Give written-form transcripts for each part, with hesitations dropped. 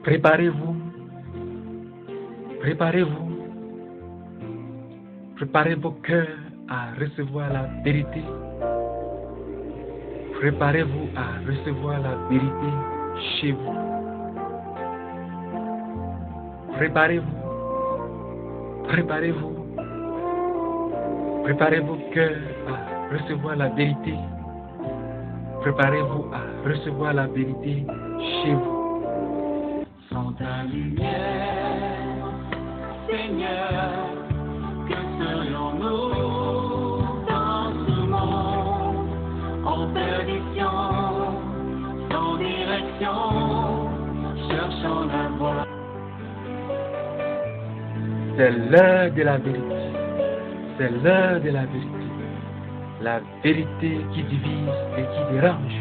Préparez-vous, préparez-vous, préparez vos cœurs à recevoir la vérité. Préparez-vous à recevoir la vérité chez vous. Préparez-vous, préparez-vous, préparez vos cœurs à recevoir la vérité. Préparez-vous à recevoir la vérité chez vous. Sans ta lumière, Seigneur, que serions-nous dans ce monde en perdition, sans direction, cherchant la voie. C'est l'heure de la vérité. C'est l'heure de la vérité. La vérité qui divise et qui dérange,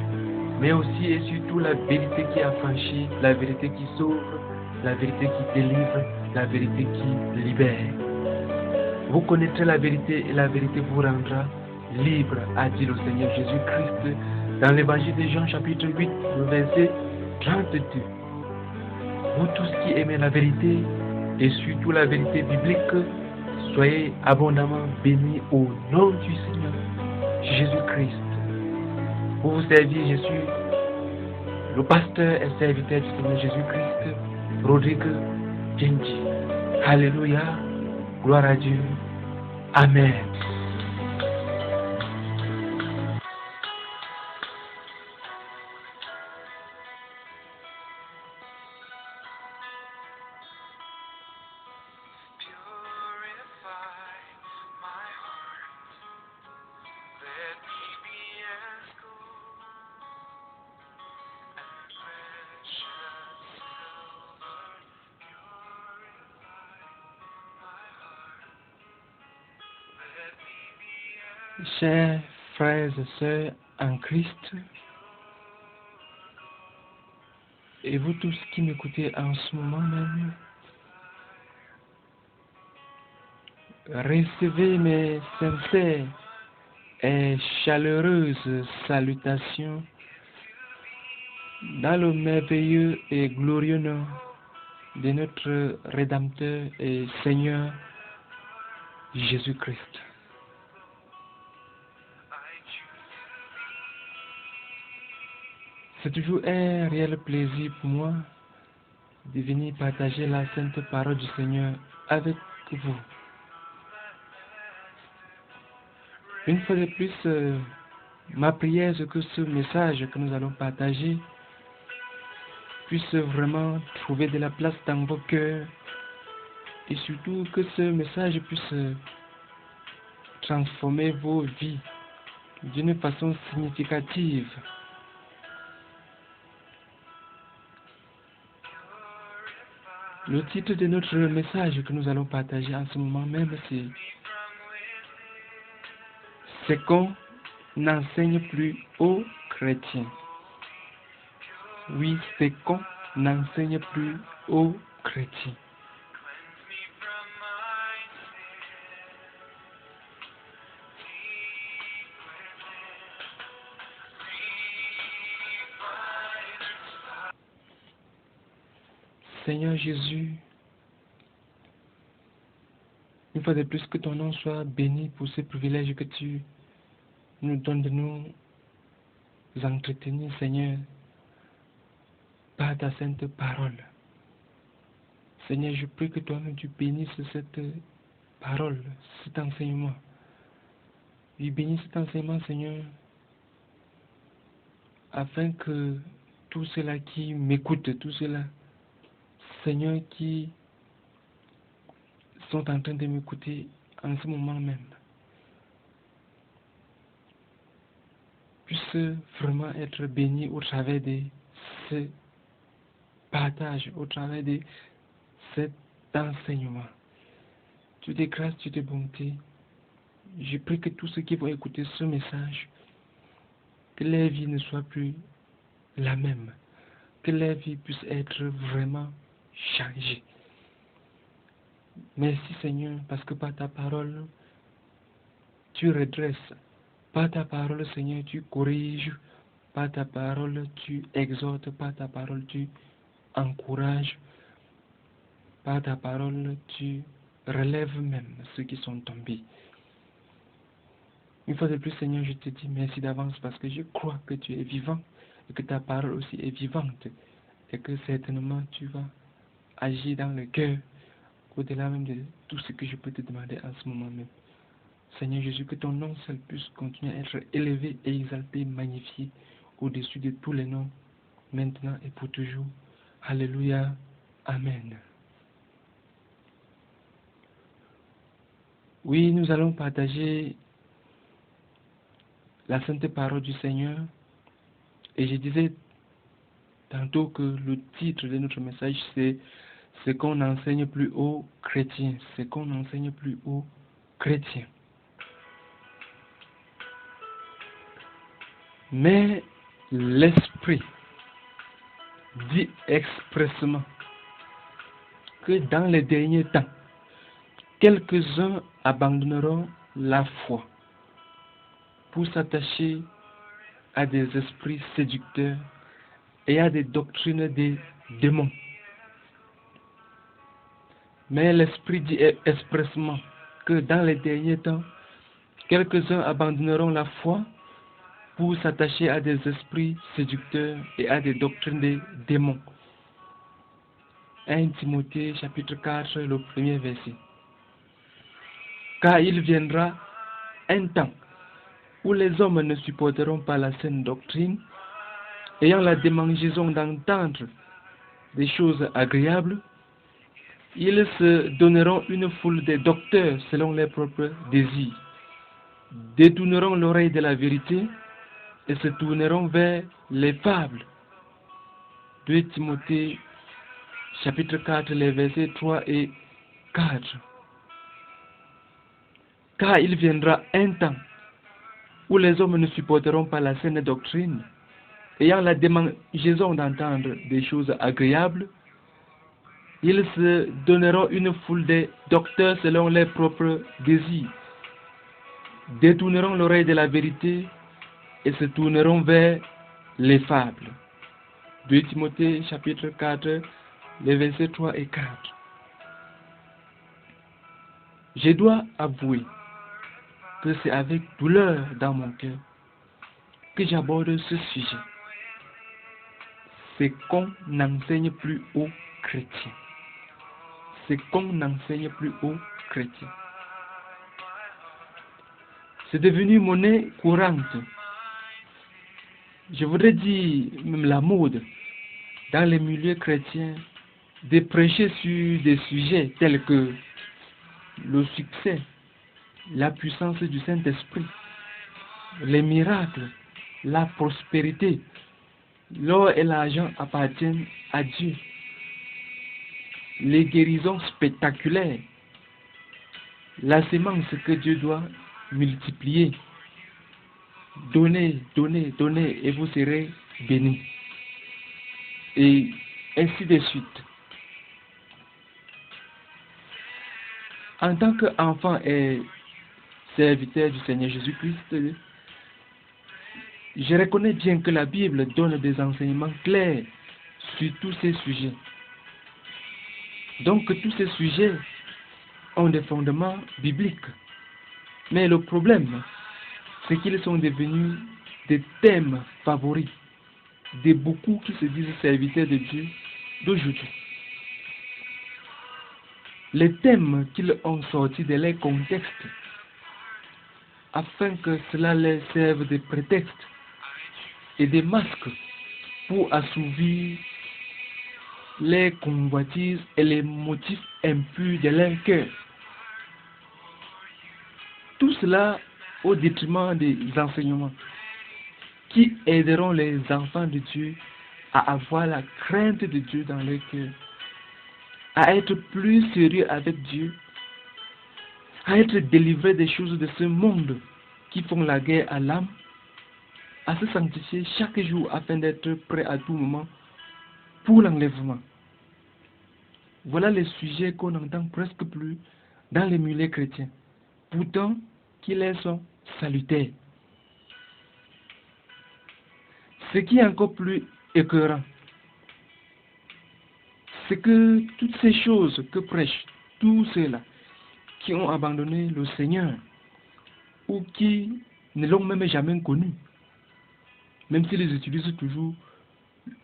mais aussi et surtout la vérité qui affranchit, la vérité qui sauve, la vérité qui délivre, la vérité qui libère. Vous connaîtrez la vérité et la vérité vous rendra libre, a dit le Seigneur Jésus-Christ dans l'évangile de Jean chapitre 8, le verset 32. Vous tous qui aimez la vérité et surtout la vérité biblique, soyez abondamment bénis au nom du Seigneur Jésus-Christ. Pour vous servir, je suis le pasteur et serviteur du Seigneur Jésus-Christ, Rodrigue Genji. Alléluia, gloire à Dieu. Amen. Chers frères et sœurs en Christ, et vous tous qui m'écoutez en ce moment même, recevez mes sincères et chaleureuses salutations dans le merveilleux et glorieux nom de notre Rédempteur et Seigneur Jésus-Christ. C'est toujours un réel plaisir pour moi de venir partager la sainte parole du Seigneur avec vous. Une fois de plus, ma prière est que ce message que nous allons partager puisse vraiment trouver de la place dans vos cœurs et surtout que ce message puisse transformer vos vies d'une façon significative. Le titre de notre message que nous allons partager en ce moment même, c'est « Ce qu'on n'enseigne plus aux chrétiens ». Oui, ce qu'on n'enseigne plus aux chrétiens. Seigneur Jésus, une fois de plus que ton nom soit béni pour ce privilège que tu nous donnes de nous entretenir, Seigneur, par ta sainte parole. Seigneur, je prie que toi-même tu bénisses cette parole, cet enseignement. Je bénis cet enseignement, Seigneur, afin que tous ceux-là qui m'écoutent, tous ceux-là, Seigneur, qui sont en train de m'écouter en ce moment même, puissent vraiment être bénis au travers de ce partage, au travers de cet enseignement. Tu de grâce, tu de bonté. Je prie que tous ceux qui vont écouter ce message, que leur vie ne soit plus la même, que leur vie puisse être vraiment changée. Merci Seigneur, parce que par ta parole, tu redresses. Par ta parole, Seigneur, tu corriges. Par ta parole, tu exhortes. Par ta parole, tu encourages, par ta parole, tu relèves même ceux qui sont tombés. Une fois de plus, Seigneur, je te dis merci d'avance parce que je crois que tu es vivant et que ta parole aussi est vivante et que certainement tu vas agir dans le cœur au-delà même de tout ce que je peux te demander en ce moment même. Seigneur Jésus, que ton nom seul puisse continuer à être élevé et exalté, magnifié au-dessus de tous les noms, maintenant et pour toujours. Alléluia. Amen. Oui, nous allons partager la sainte parole du Seigneur. Et je disais tantôt que le titre de notre message, c'est « Ce qu'on n'enseigne plus aux chrétiens ». Ce qu'on n'enseigne plus aux chrétiens. Mais l'Esprit dit expressément que dans les derniers temps, quelques-uns abandonneront la foi pour s'attacher à des esprits séducteurs et à des doctrines des démons. Mais l'Esprit dit expressément que dans les derniers temps, quelques-uns abandonneront la foi pour s'attacher à des esprits séducteurs et à des doctrines des démons. 1 Timothée chapitre 4, le premier verset. Car il viendra un temps où les hommes ne supporteront pas la saine doctrine, ayant la démangeaison d'entendre des choses agréables, ils se donneront une foule de docteurs selon leurs propres désirs, détourneront l'oreille de la vérité et se tourneront vers les fables. 2 Timothée chapitre 4, les versets 3 et 4. Car il viendra un temps où les hommes ne supporteront pas la saine doctrine, ayant la démangeaison d'entendre des choses agréables, ils se donneront une foule de docteurs selon leurs propres désirs, détourneront l'oreille de la vérité et se tourneront vers les fables. 2 Timothée chapitre 4, les versets 3 et 4. Je dois avouer que c'est avec douleur dans mon cœur que j'aborde ce sujet. C'est qu'on n'enseigne plus aux chrétiens. C'est qu'on n'enseigne plus aux chrétiens. C'est devenu monnaie courante. Je voudrais dire même la mode dans les milieux chrétiens de prêcher sur des sujets tels que le succès, la puissance du Saint-Esprit, les miracles, la prospérité. L'or et l'argent appartiennent à Dieu. Les guérisons spectaculaires, la sémence que Dieu doit multiplier. Donnez, donnez, donnez et vous serez bénis. Et ainsi de suite. En tant qu'enfant et serviteur du Seigneur Jésus-Christ, je reconnais bien que la Bible donne des enseignements clairs sur tous ces sujets. Donc tous ces sujets ont des fondements bibliques. Mais le problème, c'est qu'ils sont devenus des thèmes favoris de beaucoup qui se disent serviteurs de Dieu d'aujourd'hui. Les thèmes qu'ils ont sortis de leur contexte afin que cela leur serve de prétexte et de masque pour assouvir les convoitises et les motifs impurs de leur cœur. Tout cela au détriment des enseignements qui aideront les enfants de Dieu à avoir la crainte de Dieu dans leur cœur, à être plus sérieux avec Dieu, à être délivrés des choses de ce monde qui font la guerre à l'âme, à se sanctifier chaque jour afin d'être prêt à tout moment pour l'enlèvement. Voilà les sujets qu'on n'entend presque plus dans les milieux chrétiens, pourtant qu'ils leur sont salutaires. Ce qui est encore plus écœurant, c'est que toutes ces choses que prêchent tous ceux-là qui ont abandonné le Seigneur ou qui ne l'ont même jamais connu, même s'ils utilisent toujours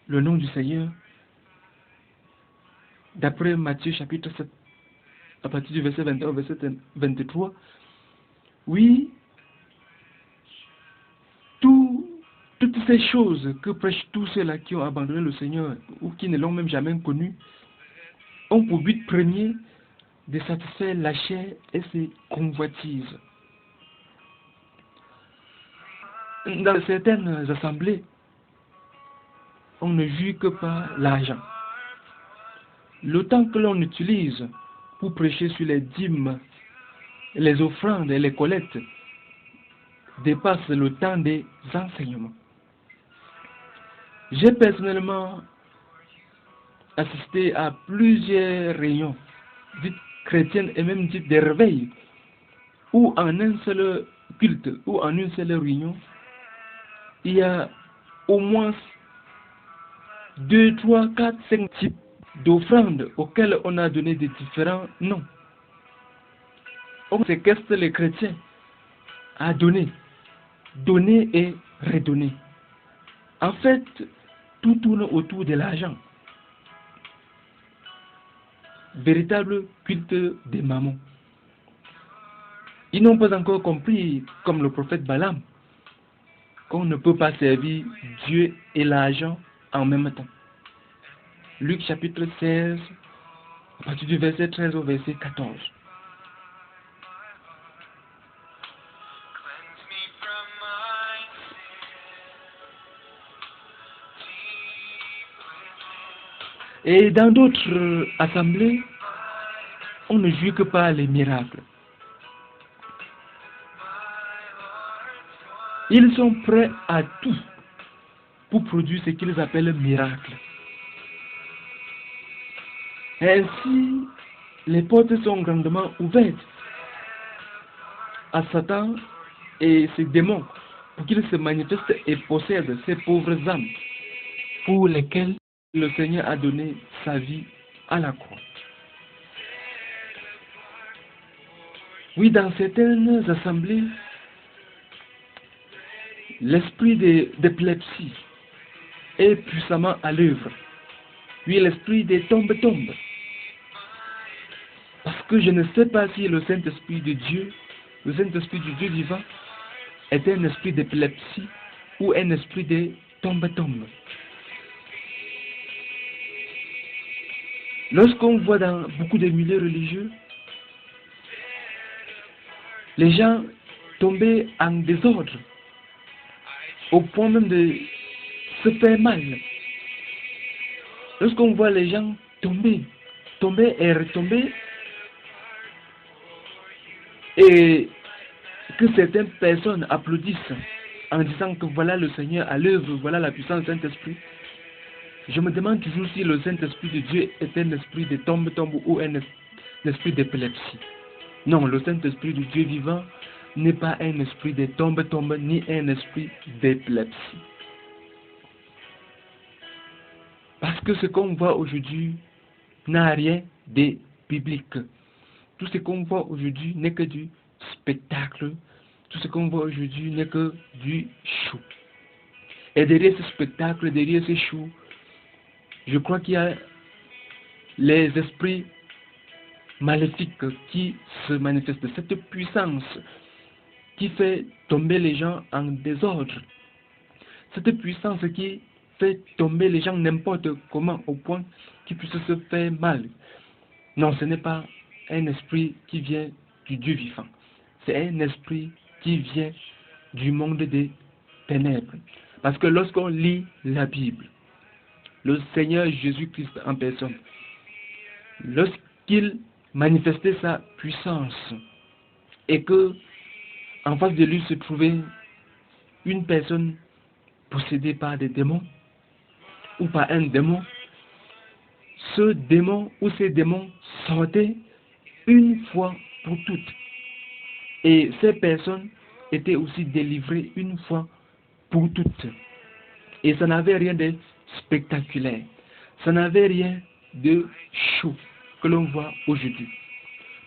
le nom du Seigneur, d'après Matthieu chapitre 7, à partir du verset 21 au verset 23, oui, toutes ces choses que prêchent tous ceux-là qui ont abandonné le Seigneur ou qui ne l'ont même jamais connu, ont pour but premier de satisfaire la chair et ses convoitises. Dans certaines assemblées, on ne juge que par l'argent. Le temps que l'on utilise pour prêcher sur les dîmes, les offrandes et les collectes dépasse le temps des enseignements. J'ai personnellement assisté à plusieurs réunions dites chrétiennes et même dites des réveils où en un seul culte ou en une seule réunion, il y a au moins 2, 3, 4, 5 types d'offrandes auxquelles on a donné des différents noms. C'est qu'est-ce que les chrétiens a donné et redonné. En fait, tout tourne autour de l'argent. Véritable culte des mammons. Ils n'ont pas encore compris, comme le prophète Balaam, qu'on ne peut pas servir Dieu et l'argent en même temps. Luc chapitre 16, à partir du verset 13 au verset 14. Et dans d'autres assemblées, on ne juge que par les miracles. Ils sont prêts à tout pour produire ce qu'ils appellent miracle. Ainsi, les portes sont grandement ouvertes à Satan et ses démons pour qu'ils se manifestent et possèdent ces pauvres âmes pour lesquelles le Seigneur a donné sa vie à la croix. Oui, dans certaines assemblées, l'esprit d'épilepsie est puissamment à l'œuvre. Oui, l'esprit des tombe. Parce que je ne sais pas si le Saint-Esprit de Dieu, le Saint-Esprit du Dieu vivant, est un esprit d'épilepsie ou un esprit de tombe. Lorsqu'on voit dans beaucoup de milieux religieux, les gens tomber en désordre, au point même de se faire mal. Lorsqu'on voit les gens tomber et retomber, et que certaines personnes applaudissent en disant que voilà le Seigneur à l'œuvre, voilà la puissance du Saint-Esprit, je me demande toujours si le Saint-Esprit de Dieu est un esprit de tombe ou un esprit d'épilepsie. Non, le Saint-Esprit de Dieu vivant n'est pas un esprit de tombe ni un esprit d'épilepsie. Parce que ce qu'on voit aujourd'hui n'a rien de biblique. Tout ce qu'on voit aujourd'hui n'est que du spectacle. Tout ce qu'on voit aujourd'hui n'est que du show. Et derrière ce spectacle, derrière ce show, je crois qu'il y a les esprits maléfiques qui se manifestent. Cette puissance qui fait tomber les gens en désordre. Cette puissance qui fait tomber les gens n'importe comment au point qu'ils puissent se faire mal. Non, ce n'est pas un esprit qui vient du Dieu vivant. C'est un esprit qui vient du monde des ténèbres. Parce que lorsqu'on lit la Bible, le Seigneur Jésus-Christ en personne, lorsqu'il manifestait sa puissance et que en face de lui se trouvait une personne possédée par des démons ou par un démon, ce démon ou ces démons sortaient une fois pour toutes. Et ces personnes étaient aussi délivrées une fois pour toutes. Et ça n'avait rien de spectaculaire. Ça n'avait rien de show que l'on voit aujourd'hui.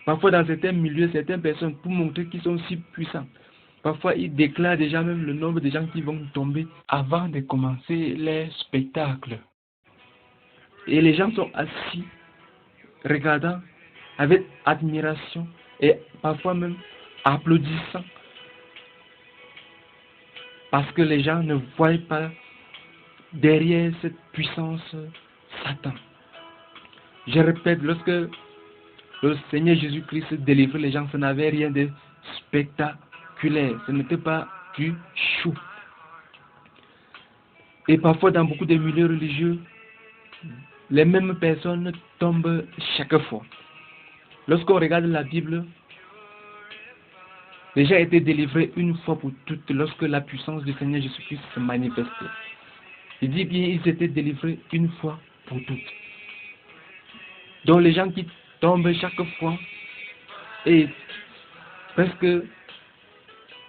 Parfois dans certains milieux, certaines personnes, pour montrer qu'ils sont si puissants, parfois ils déclarent déjà même le nombre de gens qui vont tomber avant de commencer les spectacles. Et les gens sont assis, regardant avec admiration et parfois même applaudissant. Parce que les gens ne voient pas derrière cette puissance Satan. Je répète, lorsque le Seigneur Jésus-Christ délivrait les gens, ce n'avait rien de spectaculaire. Ce n'était pas du show. Et parfois dans beaucoup de milieux religieux, les mêmes personnes tombent chaque fois. Lorsqu'on regarde la Bible, les gens étaient délivrés une fois pour toutes lorsque la puissance du Seigneur Jésus-Christ se manifestait. Il dit bien, ils étaient délivrés une fois pour toutes. Donc les gens qui tombent chaque fois, et presque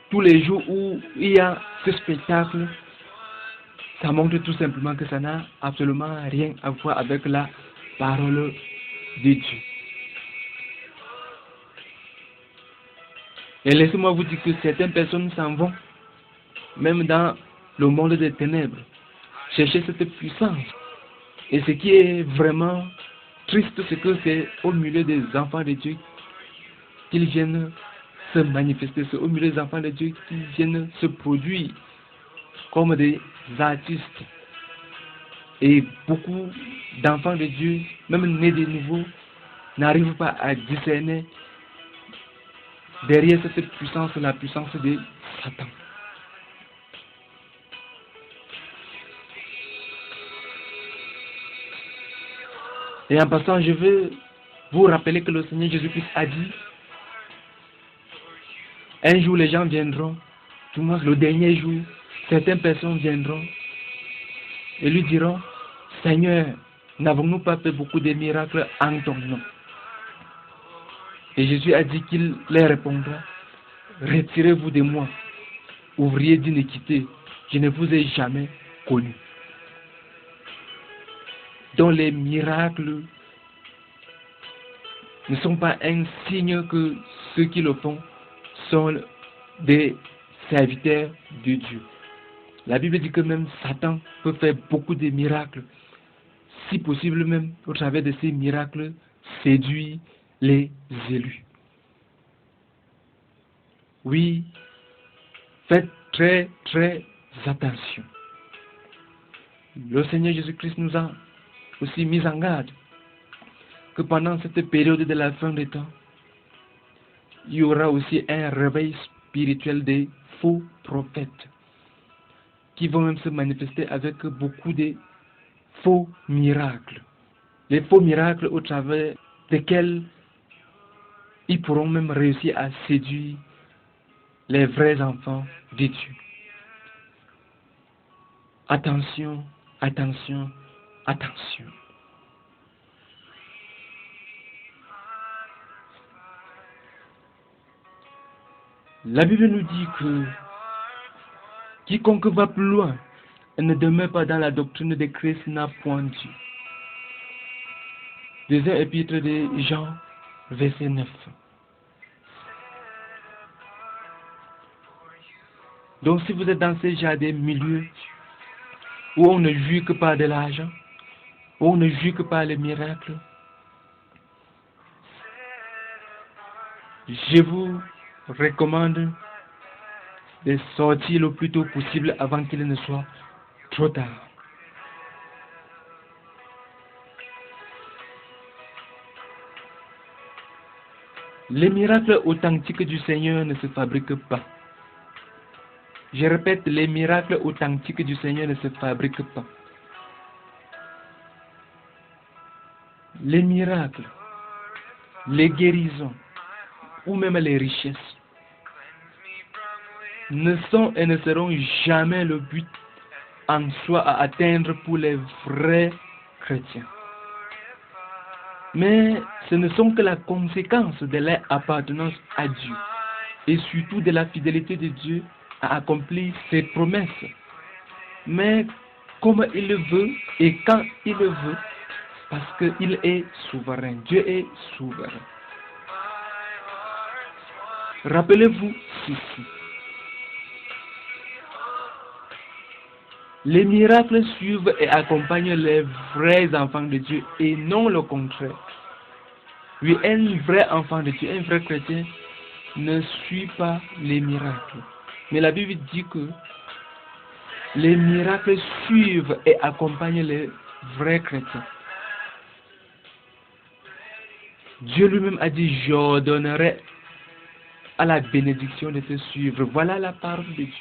tous les jours où il y a ce spectacle, ça montre tout simplement que ça n'a absolument rien à voir avec la parole de Dieu. Et laissez-moi vous dire que certaines personnes s'en vont, même dans le monde des ténèbres, chercher cette puissance. Et ce qui est vraiment triste, c'est que c'est au milieu des enfants de Dieu qu'ils viennent se manifester. C'est au milieu des enfants de Dieu qu'ils viennent se produire comme des artistes. Et beaucoup d'enfants de Dieu, même nés de nouveau, n'arrivent pas à discerner derrière cette puissance, la puissance de Satan. Et en passant, je veux vous rappeler que le Seigneur Jésus-Christ a dit, un jour les gens viendront, tout le monde, le dernier jour, certaines personnes viendront et lui diront, Seigneur, n'avons-nous pas fait beaucoup de miracles en ton nom? Et Jésus a dit qu'il leur répondra, retirez-vous de moi, ouvriers d'iniquité, je ne vous ai jamais connu. Donc les miracles ne sont pas un signe que ceux qui le font sont des serviteurs de Dieu. La Bible dit que même Satan peut faire beaucoup de miracles, si possible même au travers de ces miracles séduire les élus. Oui, faites très attention. Le Seigneur Jésus-Christ nous a aussi mis en garde que pendant cette période de la fin des temps, il y aura aussi un réveil spirituel des faux prophètes qui vont même se manifester avec beaucoup de faux miracles. Les faux miracles au travers desquels ils pourront même réussir à séduire les vrais enfants de Dieu. Attention, attention, attention. La Bible nous dit que quiconque va plus loin et ne demeure pas dans la doctrine de Christ n'a point Dieu. Deuxième épître de Jean, verset 9. Donc si vous êtes dans ces genre de milieux où on ne juge que par de l'argent, où on ne juge que par les miracles, je vous recommande de sortir le plus tôt possible avant qu'il ne soit trop tard. Les miracles authentiques du Seigneur ne se fabriquent pas. Je répète, les miracles authentiques du Seigneur ne se fabriquent pas. Les miracles, les guérisons, ou même les richesses, ne sont et ne seront jamais le but en soi à atteindre pour les vrais chrétiens. Mais ce ne sont que la conséquence de leur appartenance à Dieu et surtout de la fidélité de Dieu à accomplir ses promesses. Mais comme il le veut et quand il le veut, Parce qu'il est souverain. Dieu est souverain. Rappelez-vous ceci. Les miracles suivent et accompagnent les vrais enfants de Dieu et non le contraire. Oui, un vrai enfant de Dieu, un vrai chrétien ne suit pas les miracles. Mais la Bible dit que les miracles suivent et accompagnent les vrais chrétiens. Dieu lui-même a dit, j'ordonnerai à la bénédiction de te suivre. Voilà la parole de Dieu.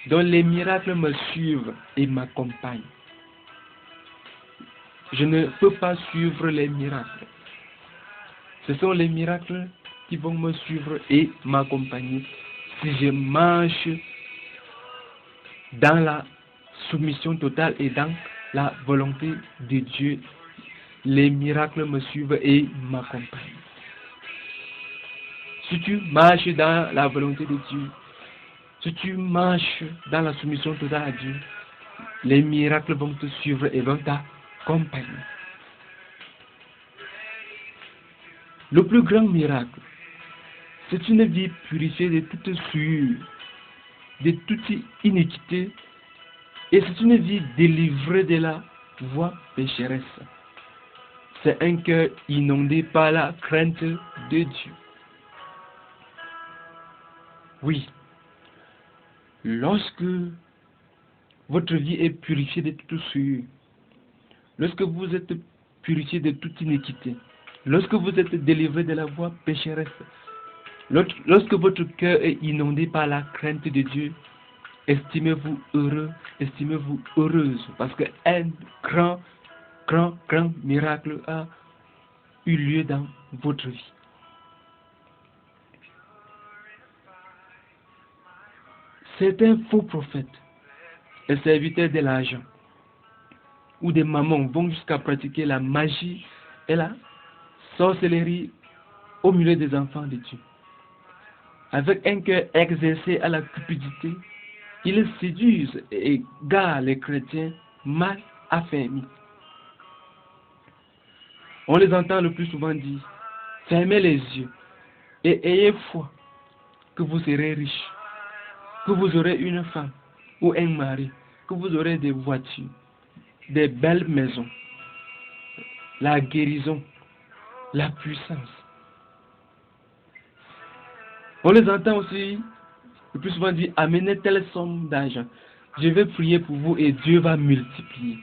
Donc les miracles me suivent et m'accompagnent. Je ne peux pas suivre les miracles. Ce sont les miracles qui vont me suivre et m'accompagner si je marche dans la soumission totale et dans la volonté de Dieu. Les miracles me suivent et m'accompagnent. Si tu marches dans la volonté de Dieu, si tu marches dans la soumission totale à Dieu, les miracles vont te suivre et vont t'accompagner. Le plus grand miracle, c'est une vie purifiée de toute souillure, de toute iniquité, et c'est une vie délivrée de la voie pécheresse. C'est un cœur inondé par la crainte de Dieu. Oui, lorsque votre vie est purifiée de toute souillure, lorsque vous êtes purifié de toute iniquité, lorsque vous êtes délivré de la voie pécheresse, lorsque votre cœur est inondé par la crainte de Dieu, estimez-vous heureux, estimez-vous heureuse, parce qu'un grand miracle a eu lieu dans votre vie. Certains faux prophètes et serviteurs de l'argent ou des mamans vont jusqu'à pratiquer la magie et la sorcellerie au milieu des enfants de Dieu. Avec un cœur exercé à la cupidité, ils séduisent et égarent les chrétiens mal affermis. On les entend le plus souvent dire, fermez les yeux et ayez foi que vous serez riches, que vous aurez une femme ou un mari, que vous aurez des voitures, des belles maisons, la guérison, la puissance. On les entend aussi le plus souvent dire, amenez telle somme d'argent, je vais prier pour vous et Dieu va multiplier.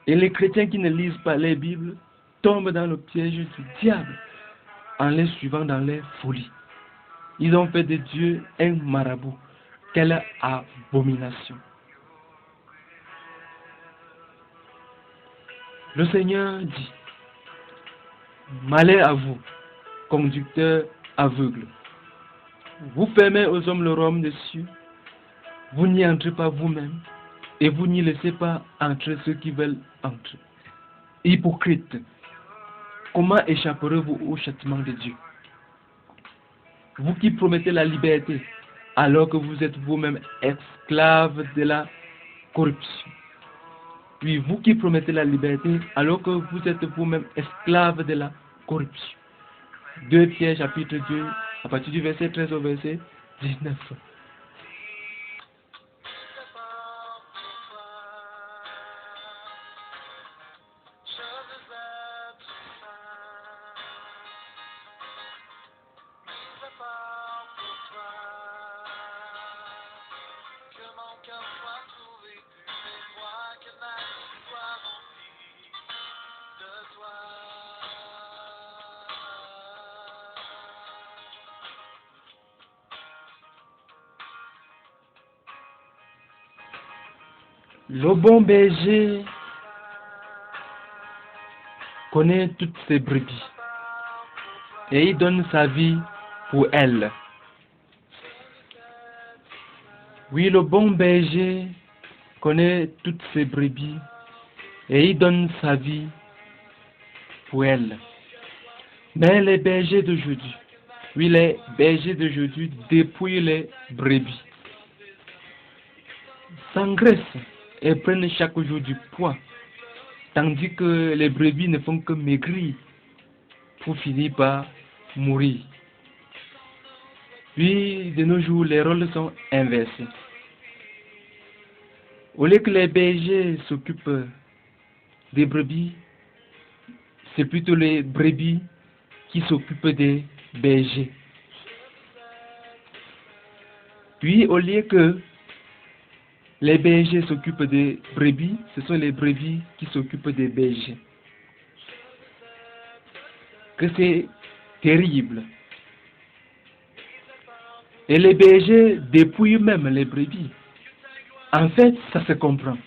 Et les chrétiens qui ne lisent pas les Bibles tombent dans le piège du diable en les suivant dans les folies. Ils ont fait de Dieu un marabout. Quelle abomination! Le Seigneur dit, malheur à vous, conducteurs aveugles. Vous fermez aux hommes le royaume des cieux, vous n'y entrez pas vous-même, et vous n'y laissez pas entrer ceux qui veulent entrer. Hypocrite, comment échapperez-vous au châtiment de Dieu? Vous qui promettez la liberté, alors que vous êtes vous-même esclaves de la corruption. Oui, vous qui promettez la liberté, alors que vous êtes vous-même esclaves de la corruption. 2 Pierre chapitre 2, à partir du verset 13 au verset 19. Le bon berger connaît toutes ses brebis et il donne sa vie pour elles. Oui, le bon berger connaît toutes ses brebis et il donne sa vie pour elles. Mais les bergers d'aujourd'hui, oui, les bergers d'aujourd'hui dépouillent les brebis, s'engraissent et prennent chaque jour du poids tandis que les brebis ne font que maigrir pour finir par mourir. Puis, de nos jours, les rôles sont inversés. Au lieu que les bergers s'occupent des brebis, c'est plutôt les brebis qui s'occupent des bergers. Puis, au lieu que les bergers s'occupent des brebis, ce sont les brebis qui s'occupent des bergers. Que c'est terrible. Et les bergers dépouillent même les brebis. En fait, ça se comprend.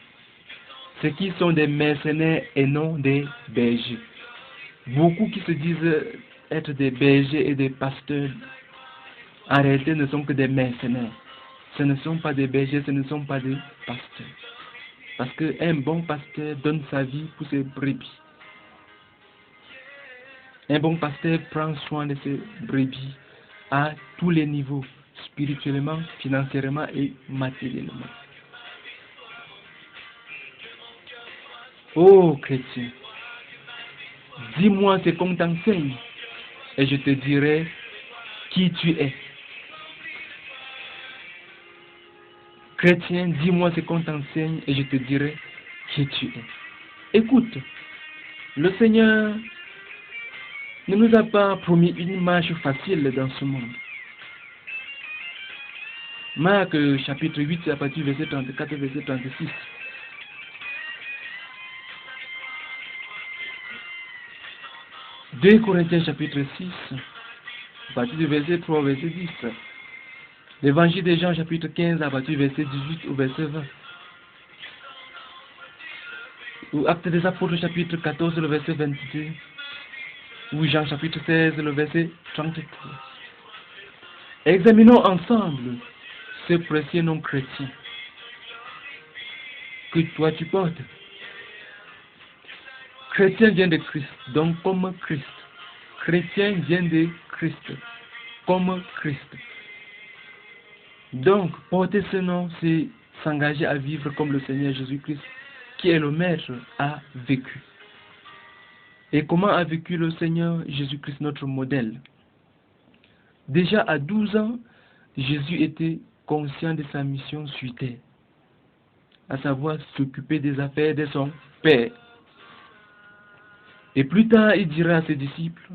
C'est qu'ils sont des mercenaires et non des bergers. Beaucoup qui se disent être des bergers et des pasteurs, en réalité ne sont que des mercenaires. Ce ne sont pas des bergers, ce ne sont pas des pasteurs. Parce qu'un bon pasteur donne sa vie pour ses brebis. Un bon pasteur prend soin de ses brebis à tous les niveaux, spirituellement, financièrement et matériellement. Oh chrétien, dis-moi ce qu'on t'enseigne et je te dirai qui tu es. Chrétien, dis-moi ce qu'on t'enseigne et je te dirai qui tu es. Écoute, le Seigneur ne nous a pas promis une marche facile dans ce monde. Marc chapitre 8 à partir du verset 34 et verset 36. Deux Corinthiens chapitre 6, à partir du verset 3 au verset 10. L'évangile de Jean chapitre 15 à partir du verset 18 au verset 20. Ou Actes des Apôtres chapitre 14 le verset 22. Ou Jean chapitre 16 le verset 33. Examinons ensemble ce précieux nom chrétien que toi tu portes. Chrétien vient de Christ, donc comme Christ. Chrétien vient de Christ, comme Christ. Donc, porter ce nom, c'est s'engager à vivre comme le Seigneur Jésus-Christ, qui est le Maître, a vécu. Et comment a vécu le Seigneur Jésus-Christ, notre modèle? Déjà à 12 ans, Jésus était conscient de sa mission sur terre, à savoir s'occuper des affaires de son Père. Et plus tard, il dira à ses disciples,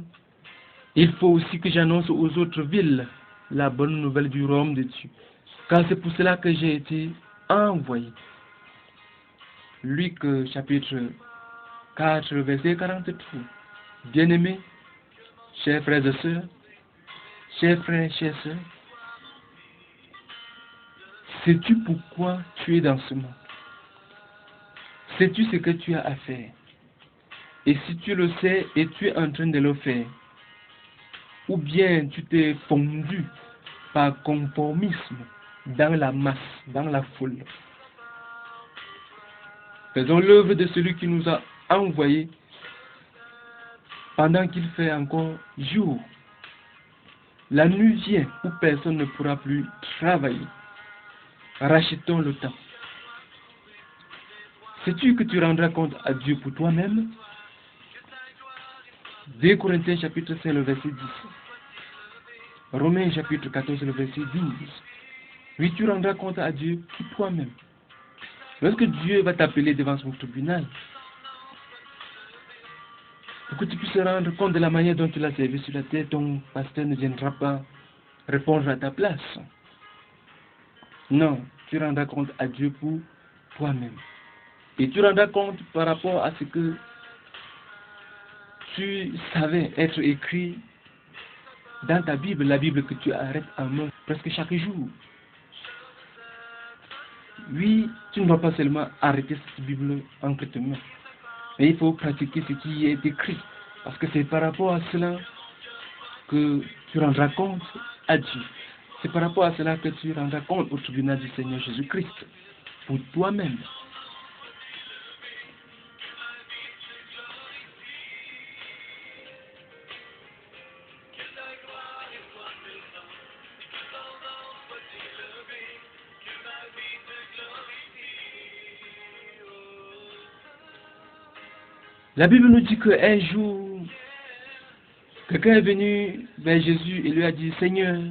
il faut aussi que j'annonce aux autres villes la bonne nouvelle du royaume de Dieu, car c'est pour cela que j'ai été envoyé. Luc chapitre 4, verset 43. Bien-aimés, chers frères et sœurs, chers frères, chères sœurs, sais-tu pourquoi tu es dans ce monde? Sais-tu ce que tu as à faire? Et si tu le sais et tu es en train de le faire, ou bien tu t'es fondu par conformisme dans la masse, dans la foule. Faisons l'œuvre de celui qui nous a envoyés pendant qu'il fait encore jour. La nuit vient où personne ne pourra plus travailler. Rachetons le temps. Sais-tu que tu rendras compte à Dieu pour toi-même? 2 Corinthiens chapitre 5, le verset 10. Romains chapitre 14, le verset 12. Oui, tu rendras compte à Dieu pour toi-même. Lorsque Dieu va t'appeler devant son tribunal, pour que tu puisses rendre compte de la manière dont tu l'as servi sur la terre, ton pasteur ne viendra pas répondre à ta place. Non, tu rendras compte à Dieu pour toi-même. Et tu rendras compte par rapport à ce que tu savais être écrit dans ta Bible, la Bible que tu arrêtes en main presque chaque jour. Oui, tu ne dois pas seulement arrêter cette Bible entre tes mains, mais il faut pratiquer ce qui est écrit, parce que c'est par rapport à cela que tu rendras compte à Dieu. C'est par rapport à cela que tu rendras compte au tribunal du Seigneur Jésus-Christ, pour toi-même. La Bible nous dit qu'un jour, quelqu'un est venu vers Jésus et lui a dit, Seigneur,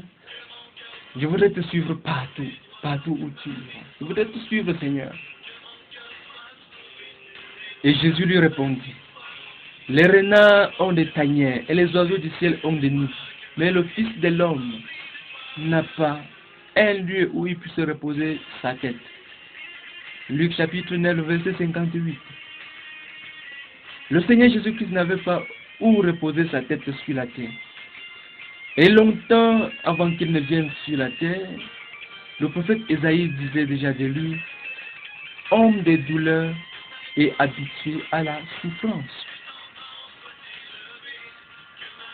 je voudrais te suivre partout, partout où tu iras. Je voudrais te suivre, Seigneur. Et Jésus lui répondit, les renards ont des tanières et les oiseaux du ciel ont des nids, mais le Fils de l'homme n'a pas un lieu où il puisse reposer sa tête. Luc chapitre 9, verset 58. Le Seigneur Jésus-Christ n'avait pas où reposer sa tête sur la terre. Et longtemps avant qu'il ne vienne sur la terre, le prophète Ésaïe disait déjà de lui, homme des douleurs et habitué à la souffrance.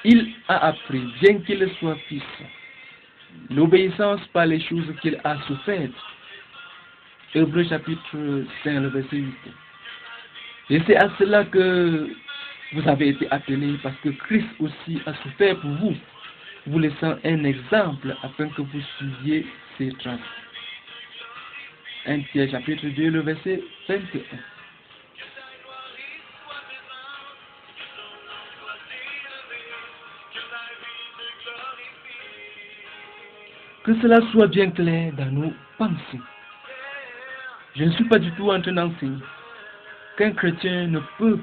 Il a appris, bien qu'il soit fils, l'obéissance par les choses qu'il a souffert. Hébreux chapitre 5, le verset 8. Et c'est à cela que vous avez été appelés, parce que Christ aussi a souffert pour vous, vous laissant un exemple afin que vous suiviez ses traces. 1 Pierre chapitre 2, le verset 21. Que cela soit bien clair dans nos pensées. Je ne suis pas du tout en train d'enseigner qu'un chrétien ne peut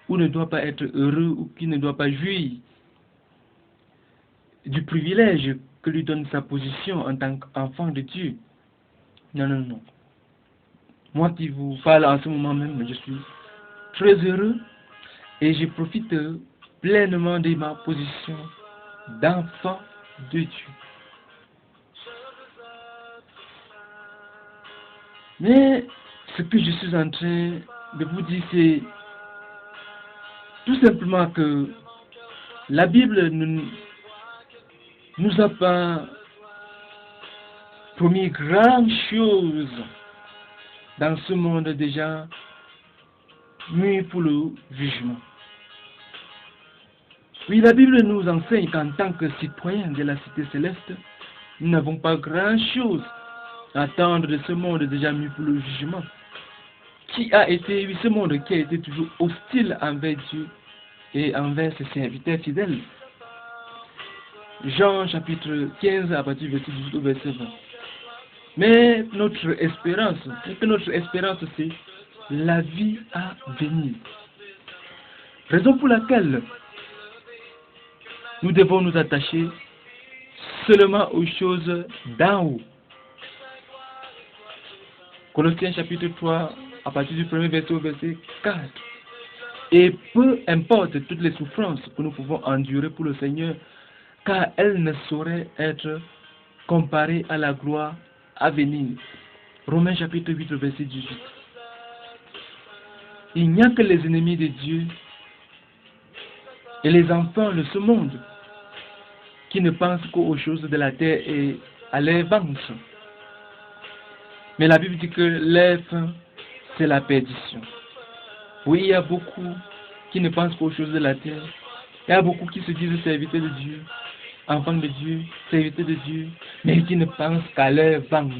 ou ne doit pas être heureux ou qu'il ne doit pas jouir du privilège que lui donne sa position en tant qu'enfant de Dieu. Non, non, non. Moi qui vous parle en ce moment même, je suis très heureux et je profite pleinement de ma position d'enfant de Dieu. Mais ce que je suis en train de vous dire, c'est tout simplement que la Bible ne nous a pas promis grand chose dans ce monde déjà mis pour le jugement. Oui, la Bible nous enseigne qu'en tant que citoyens de la cité céleste, nous n'avons pas grand chose à attendre de ce monde déjà mis pour le jugement. Ce monde qui a été toujours hostile envers Dieu et envers ses serviteurs fidèles. Jean chapitre 15 à partir du verset 18 au verset 20. Mais notre espérance c'est la vie à venir. Raison pour laquelle nous devons nous attacher seulement aux choses d'en haut. Colossiens chapitre 3 à partir du premier verset au verset 4. Et peu importe toutes les souffrances que nous pouvons endurer pour le Seigneur, car elles ne sauraient être comparées à la gloire à venir. Romains chapitre 8, verset 18. Il n'y a que les ennemis de Dieu et les enfants de ce monde qui ne pensent qu'aux choses de la terre et à leur ventre. Mais la Bible dit que leur fin, c'est la perdition. Oui, il y a beaucoup qui ne pensent qu'aux choses de la terre. Il y a beaucoup qui se disent serviteurs de Dieu, enfants de Dieu, serviteurs de Dieu, mais qui ne pensent qu'à leur ventre.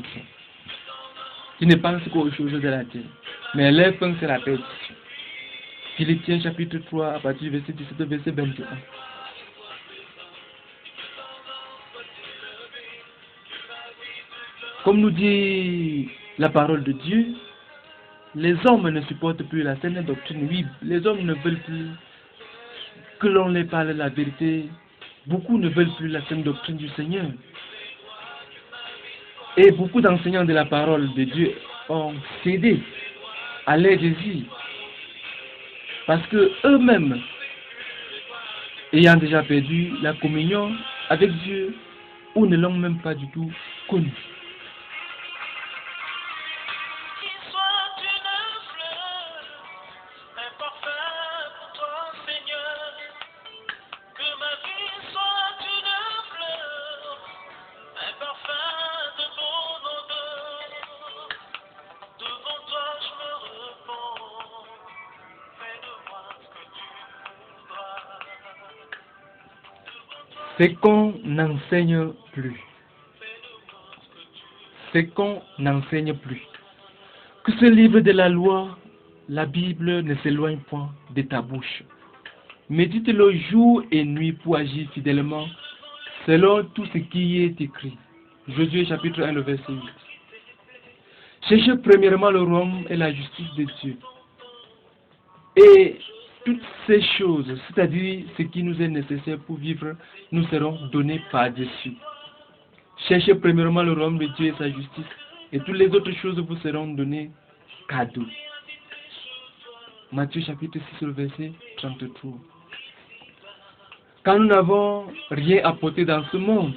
Qui ne pensent qu'aux choses de la terre. Mais leur fin, c'est la perdition. Philippiens chapitre 3, à partir du verset 17 au verset 21. Comme nous dit la parole de Dieu, les hommes ne supportent plus la saine doctrine. Oui, les hommes ne veulent plus que l'on les parle la vérité. Beaucoup ne veulent plus la saine doctrine du Seigneur. Et beaucoup d'enseignants de la parole de Dieu ont cédé à leurs désirs. Parce que eux-mêmes, ayant déjà perdu la communion avec Dieu, ou ne l'ont même pas du tout connu. C'est qu'on n'enseigne plus. C'est qu'on n'enseigne plus. Que ce livre de la loi, la Bible ne s'éloigne point de ta bouche. Médite-le jour et nuit pour agir fidèlement selon tout ce qui y est écrit. Josué chapitre 1, le verset 8. Cherchez premièrement le royaume et la justice de Dieu. Et toutes ces choses, c'est-à-dire ce qui nous est nécessaire pour vivre, nous seront données par-dessus. Cherchez premièrement le royaume de Dieu et sa justice, et toutes les autres choses vous seront données cadeau. Matthieu chapitre 6, le verset 33. Quand nous n'avons rien à porter dans ce monde,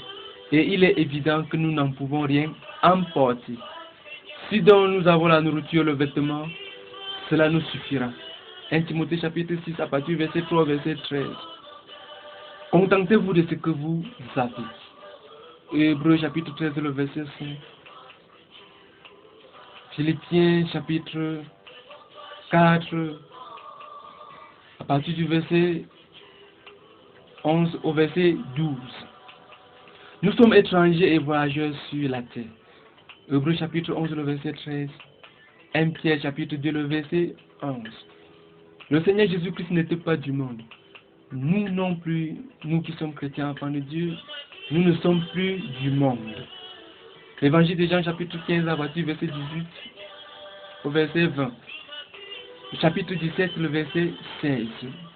et il est évident que nous n'en pouvons rien emporter. Si donc nous avons la nourriture, le vêtement, cela nous suffira. 1 Timothée chapitre 6 à partir du verset 3 au verset 13. Contentez-vous de ce que vous avez. Hébreux chapitre 13 le verset 5. Philippiens chapitre 4 à partir du verset 11 au verset 12. Nous sommes étrangers et voyageurs sur la terre. Hébreux chapitre 11 le verset 13. 1 Pierre chapitre 2 le verset 11. Le Seigneur Jésus-Christ n'était pas du monde. Nous non plus, nous qui sommes chrétiens enfants de Dieu, nous ne sommes plus du monde. L'évangile de Jean chapitre 15 à partir du verset 18 au verset 20. Chapitre 17 le verset 16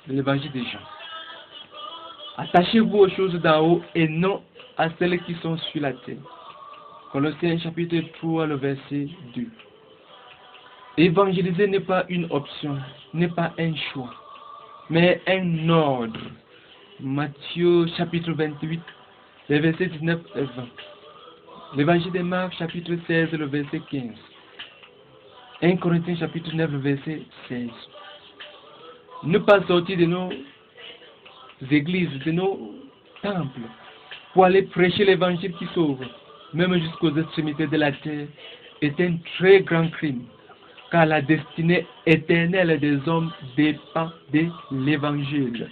de l'évangile de Jean. Attachez-vous aux choses d'en haut et non à celles qui sont sur la terre. Colossiens chapitre 3 le verset 2. Évangéliser n'est pas une option, n'est pas un choix, mais un ordre. Matthieu chapitre 28, les versets 19 et 20. L'évangile de Marc chapitre 16, le verset 15. 1 Corinthiens chapitre 9, le verset 16. Ne pas sortir de nos églises, de nos temples, pour aller prêcher l'évangile qui sauve, même jusqu'aux extrémités de la terre, est un très grand crime. Car la destinée éternelle des hommes dépend de l'évangile.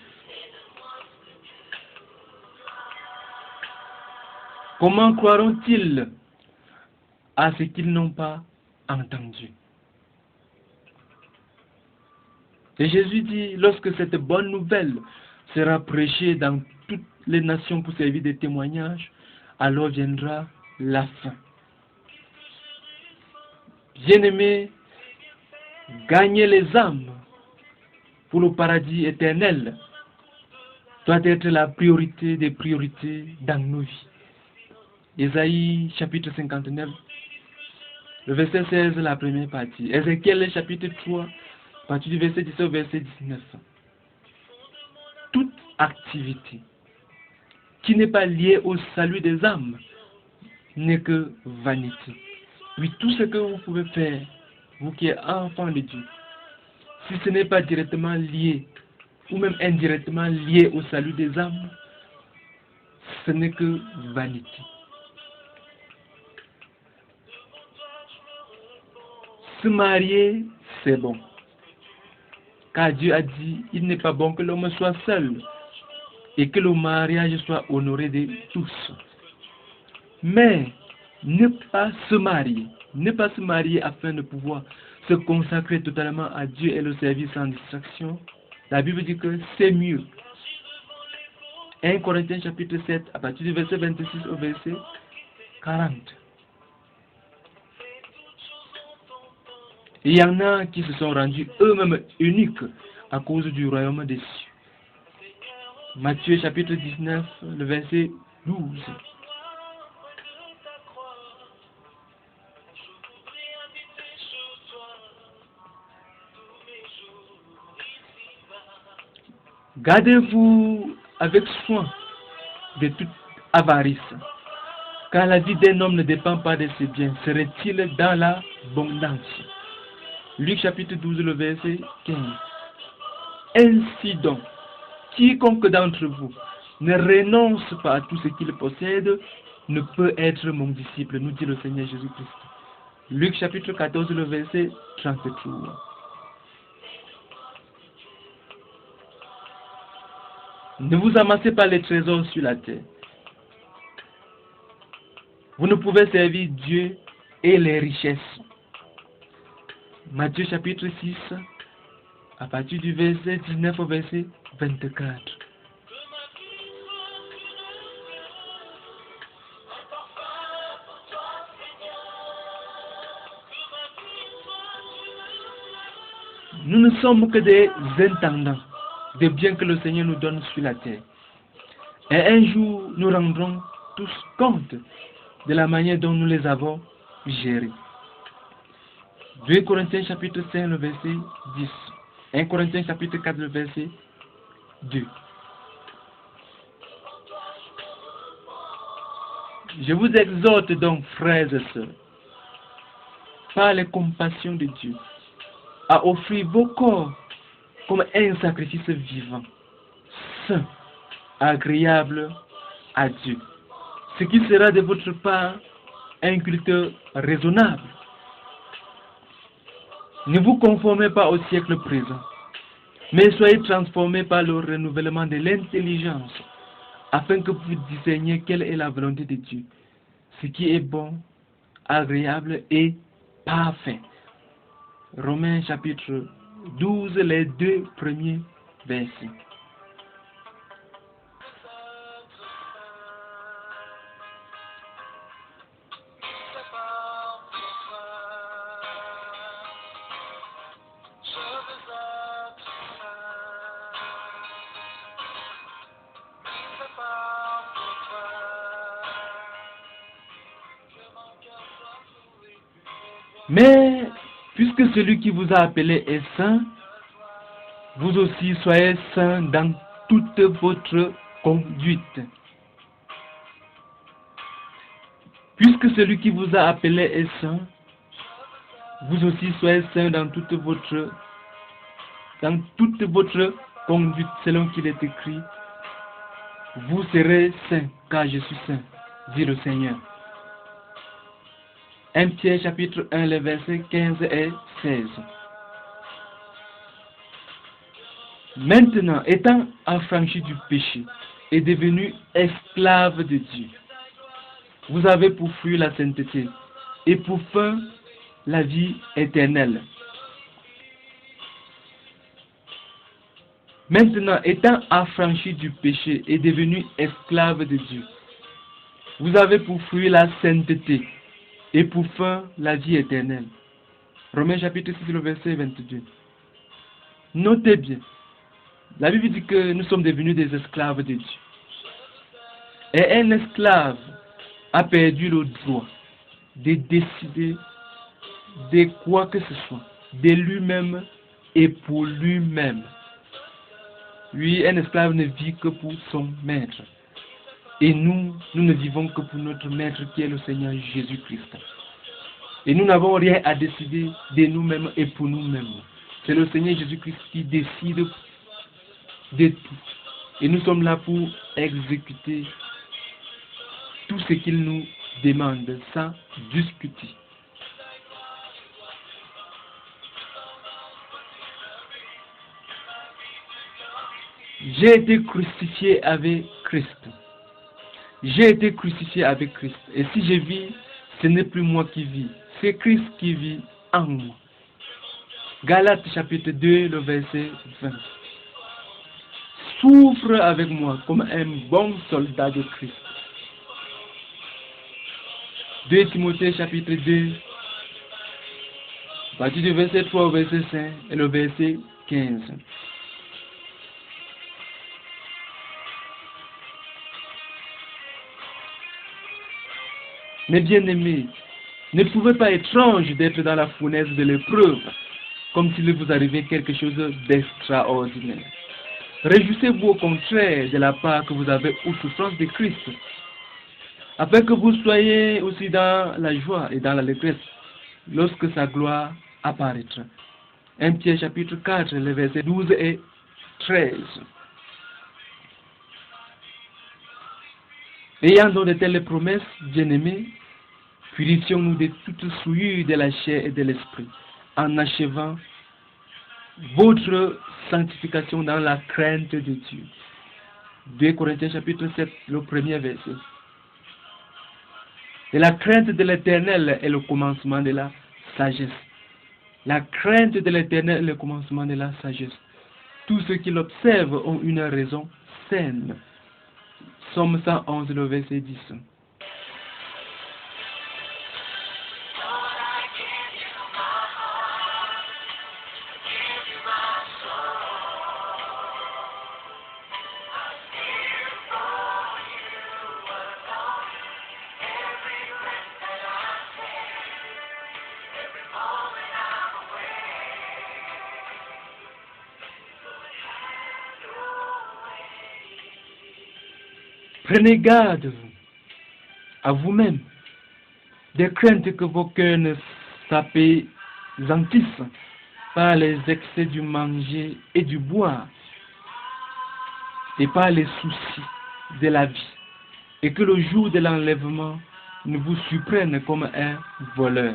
Comment croiront-ils à ce qu'ils n'ont pas entendu? Et Jésus dit, lorsque cette bonne nouvelle sera prêchée dans toutes les nations pour servir de témoignage, alors viendra la fin. Bien-aimés, gagner les âmes pour le paradis éternel doit être la priorité des priorités dans nos vies. Ésaïe chapitre 59, le verset 16, la première partie. Ézéchiel chapitre 3, à partir du verset 17 au verset 19. Toute activité qui n'est pas liée au salut des âmes n'est que vanité. Oui, tout ce que vous pouvez faire, vous qui êtes enfants de Dieu, si ce n'est pas directement lié, ou même indirectement lié au salut des âmes, ce n'est que vanité. Se marier, c'est bon. Car Dieu a dit, il n'est pas bon que l'homme soit seul et que le mariage soit honoré de tous. Mais ne pas se marier afin de pouvoir se consacrer totalement à Dieu et le servir sans distraction, la Bible dit que c'est mieux. 1 Corinthiens chapitre 7, à partir du verset 26 au verset 40. Il y en a qui se sont rendus eux-mêmes uniques à cause du royaume des cieux. Matthieu chapitre 19, le verset 12. Gardez-vous avec soin de toute avarice, car la vie d'un homme ne dépend pas de ses biens. Serait-il dans l'abondance? Luc chapitre 12, le verset 15. Ainsi donc, quiconque d'entre vous ne renonce pas à tout ce qu'il possède ne peut être mon disciple, nous dit le Seigneur Jésus-Christ. Luc chapitre 14, le verset 33. Ne vous amassez pas les trésors sur la terre. Vous ne pouvez servir Dieu et les richesses. Matthieu chapitre 6, à partir du verset 19 au verset 24. Nous ne sommes que des intendants des biens que le Seigneur nous donne sur la terre. Et un jour, nous rendrons tous compte de la manière dont nous les avons gérés. 2 Corinthiens chapitre 5, le verset 10. 1 Corinthiens chapitre 4, le verset 2. Je vous exhorte donc, frères et sœurs, par les compassions de Dieu, à offrir vos corps comme un sacrifice vivant, saint, agréable à Dieu, ce qui sera de votre part un culte raisonnable. Ne vous conformez pas au siècle présent, mais soyez transformés par le renouvellement de l'intelligence, afin que vous discerniez quelle est la volonté de Dieu, ce qui est bon, agréable et parfait. Romains chapitre 12, les 2 premiers versets. Mais, puisque celui qui vous a appelé est saint, vous aussi soyez saints dans toute votre conduite. Puisque celui qui vous a appelé est saint, vous aussi soyez saints dans toute votre conduite, selon qu'il est écrit, vous serez saints, car je suis saint, dit le Seigneur. 1 Pierre chapitre 1, les versets 15 et 16. Maintenant, étant affranchi du péché et devenu esclave de Dieu, vous avez pour fruit la sainteté et pour fin la vie éternelle. Maintenant, étant affranchi du péché et devenu esclave de Dieu, vous avez pour fruit la sainteté et pour fin la vie éternelle. Romains chapitre 6, le verset 22. Notez bien, la Bible dit que nous sommes devenus des esclaves de Dieu. Et un esclave a perdu le droit de décider de quoi que ce soit, de lui-même et pour lui-même. Oui, un esclave ne vit que pour son maître. Et nous ne vivons que pour notre maître qui est le Seigneur Jésus-Christ. Et nous n'avons rien à décider de nous-mêmes et pour nous-mêmes. C'est le Seigneur Jésus-Christ qui décide de tout. Et nous sommes là pour exécuter tout ce qu'il nous demande sans discuter. J'ai été crucifié avec Christ. J'ai été crucifié avec Christ. Et si je vis, ce n'est plus moi qui vis. C'est Christ qui vit en moi. Galates chapitre 2, le verset 20. Souffre avec moi comme un bon soldat de Christ. 2 Timothée chapitre 2, à partir du verset 3 au verset 5 et le verset 15. Mes bien-aimés, ne trouvez pas étrange d'être dans la fournaise de l'épreuve, comme s'il vous arrivait quelque chose d'extraordinaire. Réjouissez-vous au contraire de la part que vous avez aux souffrances de Christ, afin que vous soyez aussi dans la joie et dans l'allégresse lorsque sa gloire apparaîtra. 1 Pierre chapitre 4, les versets 12 et 13. Ayant donc de telles promesses, bien-aimés, purifions-nous de toute souillure de la chair et de l'esprit, en achevant votre sanctification dans la crainte de Dieu. 2 Corinthiens chapitre 7, le premier verset. Et la crainte de l'Éternel est le commencement de la sagesse. La crainte de l'Éternel est le commencement de la sagesse. Tous ceux qui l'observent ont une raison saine. Psaume 111, le verset 10. Prenez garde à vous-même des craintes que vos cœurs ne s'apaisantissent par les excès du manger et du boire et par les soucis de la vie, et que le jour de l'enlèvement ne vous surprenne comme un voleur.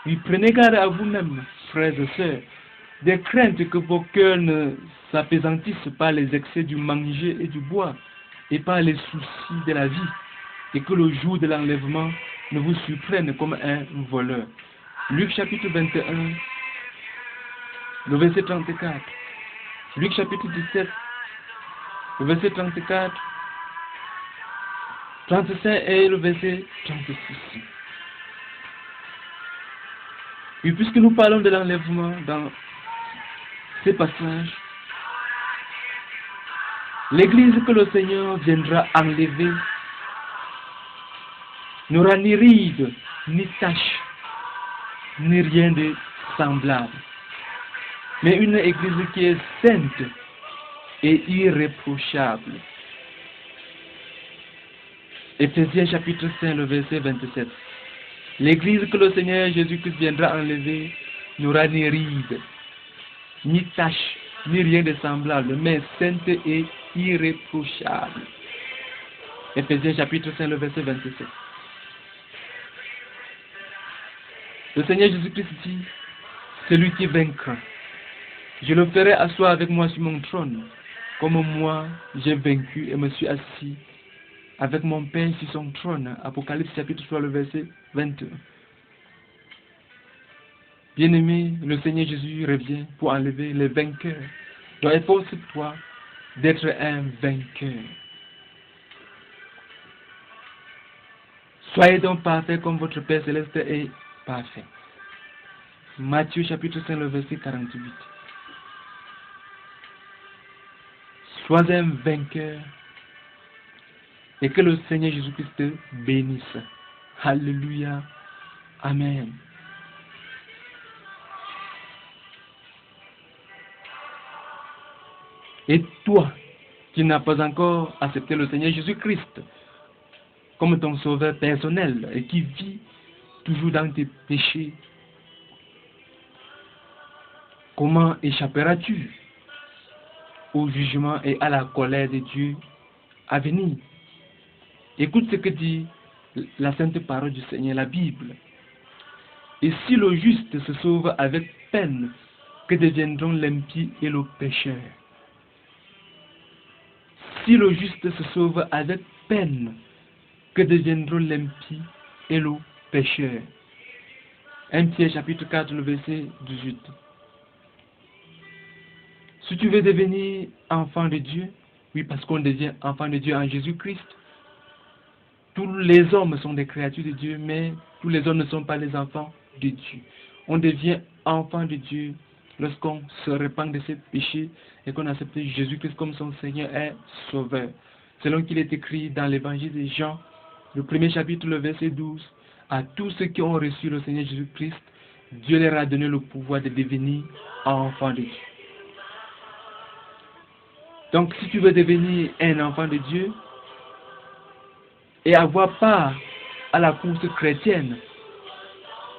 Oui, prenez garde à vous-même, frères et sœurs, des craintes que vos cœurs ne s'apaisantissent par les excès du manger et du boire et par les soucis de la vie, et que le jour de l'enlèvement ne vous surprenne comme un voleur. Luc chapitre 21, le verset 34. Luc chapitre 17, le verset 34, 35 et le verset 36. Et puisque nous parlons de l'enlèvement dans ces passages, l'Église que le Seigneur viendra enlever n'aura ni rides, ni taches, ni rien de semblable, mais une Église qui est sainte et irréprochable. Éphésiens chapitre 5, le verset 27. L'Église que le Seigneur Jésus-Christ viendra enlever n'aura ni rides, ni taches, ni rien de semblable, mais sainte et irréprochable. Éphésiens chapitre 5, le verset 27. Le Seigneur Jésus-Christ dit, celui qui vaincra, je le ferai asseoir avec moi sur mon trône, comme moi j'ai vaincu et me suis assis avec mon Père sur son trône. Apocalypse chapitre 3, le verset 21. Bien-aimé, le Seigneur Jésus revient pour enlever les vainqueurs. Donc efforce-toi d'être un vainqueur. Soyez donc parfaits comme votre Père Céleste est parfait. Matthieu chapitre 5, le verset 48. Sois un vainqueur et que le Seigneur Jésus-Christ te bénisse. Alléluia. Amen. Et toi, qui n'as pas encore accepté le Seigneur Jésus-Christ comme ton sauveur personnel et qui vit toujours dans tes péchés, comment échapperas-tu au jugement et à la colère de Dieu à venir? Écoute ce que dit la sainte parole du Seigneur, la Bible. Et si le juste se sauve avec peine, que deviendront l'impie et le pécheur? Si le juste se sauve avec peine, que deviendront l'impie et le pécheur? 1 Pierre chapitre 4, le verset 18. Si tu veux devenir enfant de Dieu, oui, parce qu'on devient enfant de Dieu en Jésus-Christ, tous les hommes sont des créatures de Dieu, mais tous les hommes ne sont pas les enfants de Dieu. On devient enfant de Dieu lorsqu'on se répand de ses péchés et qu'on accepte Jésus-Christ comme son Seigneur et Sauveur. Selon qu'il est écrit dans l'évangile de Jean, le premier chapitre, le verset 12, à tous ceux qui ont reçu le Seigneur Jésus-Christ, Dieu leur a donné le pouvoir de devenir enfants de Dieu. Donc, si tu veux devenir un enfant de Dieu et avoir part à la course chrétienne,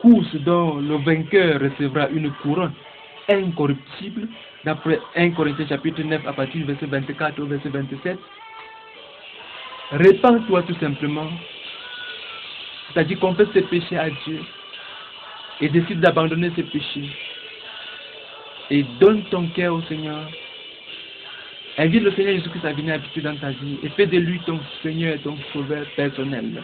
course dont le vainqueur recevra une couronne incorruptible, d'après 1 Corinthiens chapitre 9 à partir du verset 24 au verset 27, répands-toi tout simplement, c'est-à-dire confesse tes péchés à Dieu et décide d'abandonner ses péchés et donne ton cœur au Seigneur. Invite le Seigneur Jésus-Christ à venir habiter dans ta vie et fais de lui ton Seigneur et ton Sauveur personnel.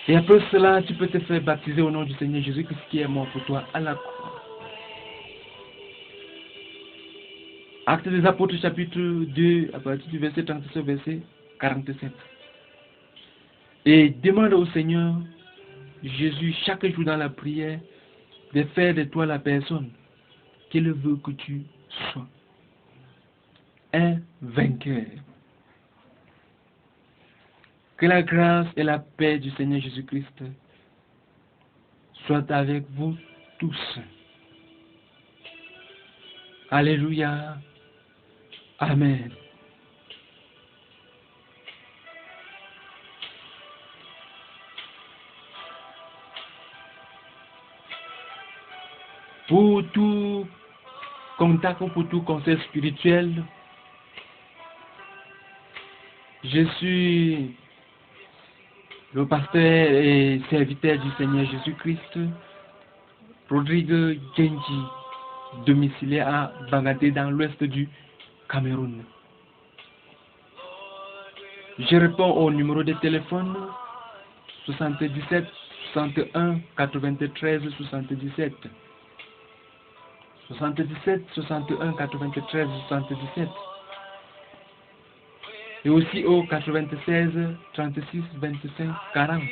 Et après cela, tu peux te faire baptiser au nom du Seigneur Jésus-Christ qui est mort pour toi à la croix. Actes des Apôtres chapitre 2, à partir du verset 37 au verset 47. Et demande au Seigneur Jésus chaque jour dans la prière de faire de toi la personne qu'il veut que tu sois. Un vainqueur. Que la grâce et la paix du Seigneur Jésus-Christ soient avec vous tous. Alléluia. Amen. Pour tout contact ou pour tout conseil spirituel, je suis le pasteur et serviteur du Seigneur Jésus-Christ, Rodrigue Genji, domicilié à Bangaté dans l'ouest du Cameroun. Je réponds au numéro de téléphone 77 61 93 77. 77 61 93 77. Et aussi au 96 36 25 40.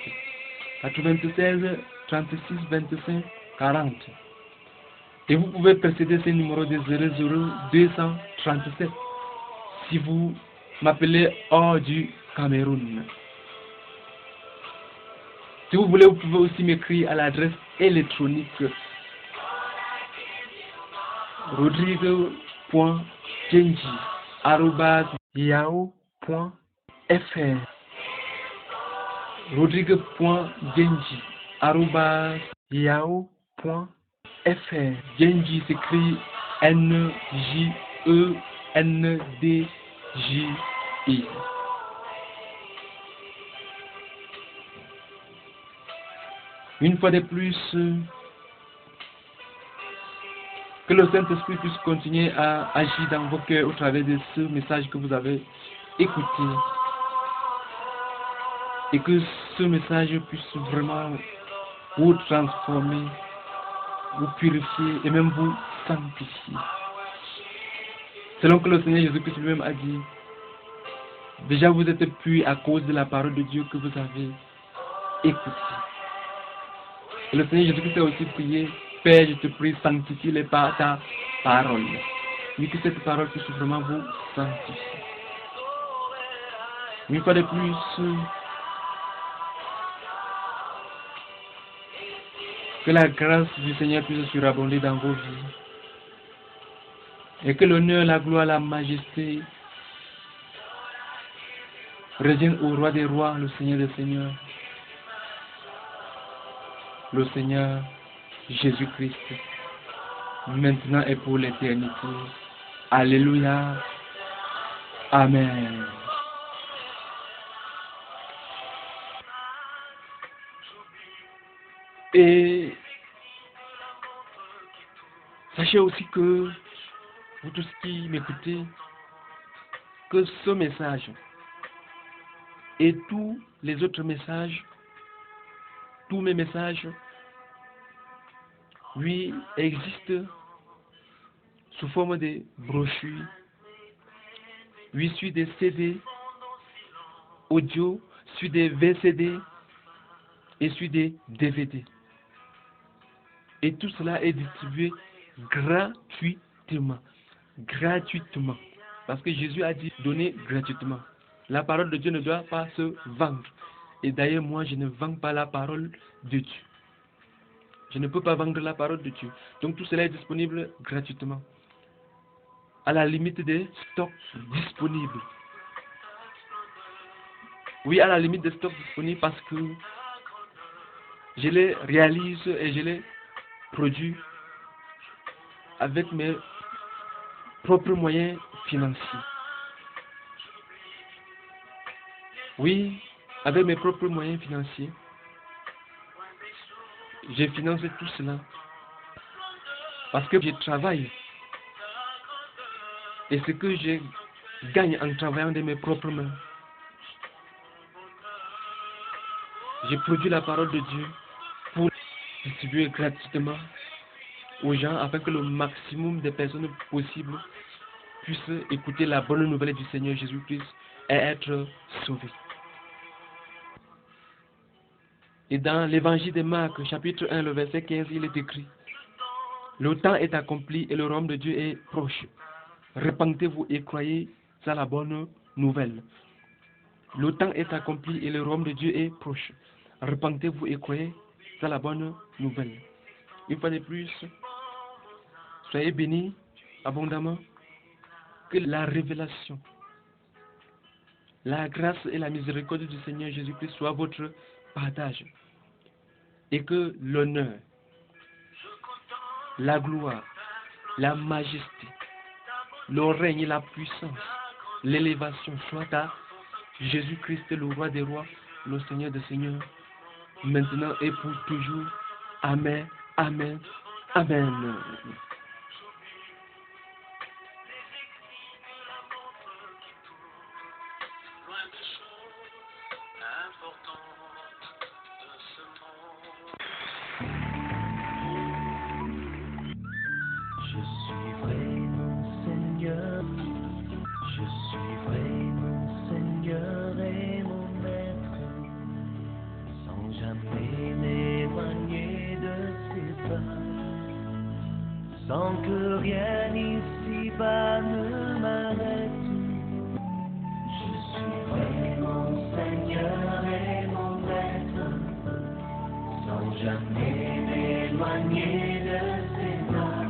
96 36 25 40. Et vous pouvez précéder ce numéro de 00 237 si vous m'appelez hors du Cameroun. Si vous voulez, vous pouvez aussi m'écrire à l'adresse électronique rodrigue.genji@yahoo.fr rodrigue.genji@yahoo.fr. Genji s'écrit N-J-E-N-D-J-I. Une fois de plus, que le Saint-Esprit puisse continuer à agir dans vos cœurs au travers de ce message que vous avez écouté. Et que ce message puisse vraiment vous transformer, vous purifier et même vous sanctifier. Selon que le Seigneur Jésus-Christ lui-même a dit, déjà vous êtes purs à cause de la parole de Dieu que vous avez écoutée. Et le Seigneur Jésus-Christ a aussi prié, Père, je te prie, sanctifie-les par ta parole. Mais que cette parole puisse vraiment vous sanctifier. Une fois de plus, que la grâce du Seigneur puisse surabonder dans vos vies. Et que l'honneur, la gloire, la majesté reviennent au roi des rois, le Seigneur des seigneurs. Le Seigneur Jésus-Christ, maintenant et pour l'éternité. Alléluia. Amen. Et sachez aussi que, vous tous qui m'écoutez, que ce message et tous les autres messages, tous mes messages, oui, existent sous forme de brochures, oui, sur des CD, audio, sur des VCD et sur des DVD. Et tout cela est distribué gratuitement. Gratuitement. Parce que Jésus a dit donner gratuitement. La parole de Dieu ne doit pas se vendre. Et d'ailleurs, moi, je ne vends pas la parole de Dieu. Je ne peux pas vendre la parole de Dieu. Donc tout cela est disponible gratuitement. À la limite des stocks disponibles. Oui, à la limite des stocks disponibles parce que je les réalise et je les produis avec mes propres moyens financiers. Oui, avec mes propres moyens financiers. Je finance tout cela parce que je travaille. Et ce que je gagne en travaillant de mes propres mains. J'ai produit la parole de Dieu pour distribuer gratuitement aux gens afin que le maximum de personnes possibles puissent écouter la bonne nouvelle du Seigneur Jésus-Christ et être sauvés. Et dans l'évangile de Marc, chapitre 1, le verset 15, il est écrit: le temps est accompli et le royaume de Dieu est proche. Repentez-vous et croyez à la bonne nouvelle. Le temps est accompli et le royaume de Dieu est proche. Repentez-vous et croyez à la bonne nouvelle. Une fois de plus, soyez bénis abondamment. Que la révélation, la grâce et la miséricorde du Seigneur Jésus-Christ soient votre partage. Et que l'honneur, la gloire, la majesté, le règne et la puissance, l'élévation soient à Jésus-Christ, le roi des rois, le Seigneur des seigneurs, maintenant et pour toujours. Amen, amen, amen. Je suivrai mon Seigneur, je suivrai mon Seigneur et mon Maître, sans jamais m'éloigner de ses pas, sans que rien ici-bas ne m'arrête. Je suivrai mon Seigneur et mon Maître, sans jamais m'éloigner de ses pas.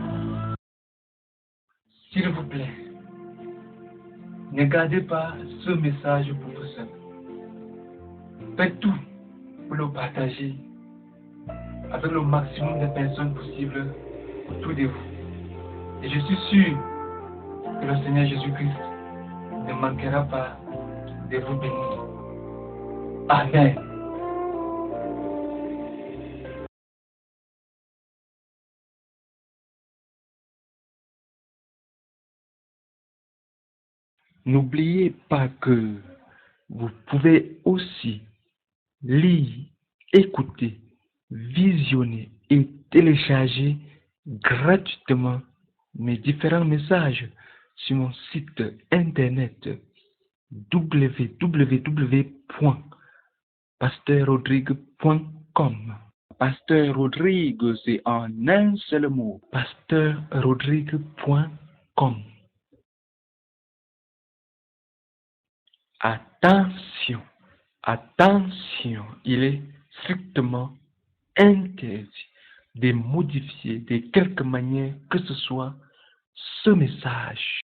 S'il vous plaît, ne gardez pas ce message pour vous seul. Faites tout pour le partager avec le maximum de personnes possibles autour de vous. Et je suis sûr que le Seigneur Jésus-Christ ne manquera pas de vous bénir. Amen. N'oubliez pas que vous pouvez aussi lire, écouter, visionner et télécharger gratuitement mes différents messages sur mon site internet www.pasteur-rodrigue.com. Pasteur Rodrigue, c'est en un seul mot. pasteur-rodrigue.com. Attention, attention, il est strictement interdit de modifier de quelque manière que ce soit ce message.